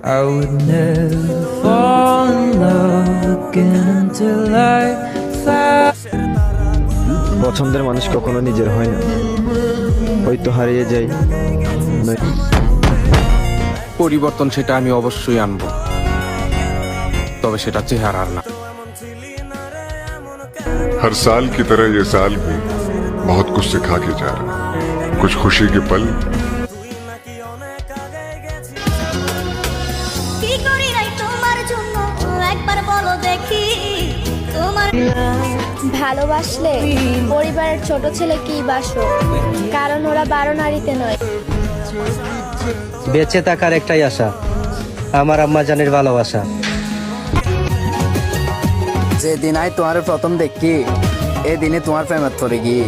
I would never fall in love again until I found. পছন্দের মানুষ কখনো নিজের হয় না, হয়তো হারিয়ে যায়। পরিবর্তন সেটা আমি অবশ্যই আনবো, তবে সেটা চেহারার না। हर साल की तरह ये साल भी बहुत कुछ सिखा के जा रहा है। कुछ खुशी के पल, কি করি নাই তোমার জন্য একবার বলো দেখি তোমার ভালোবাসলে পরিবারের ছোট ছেলে কি বাসো, কারণ ওরা বারো নারীতে নয়। বেঁচে থাকার একটাই আশা, আমার আম্মা জানের ভালোবাসা। যেদিন আই তোমার প্রথম দেখি এদিনে তোমার প্রেমত পড়ে গিয়ে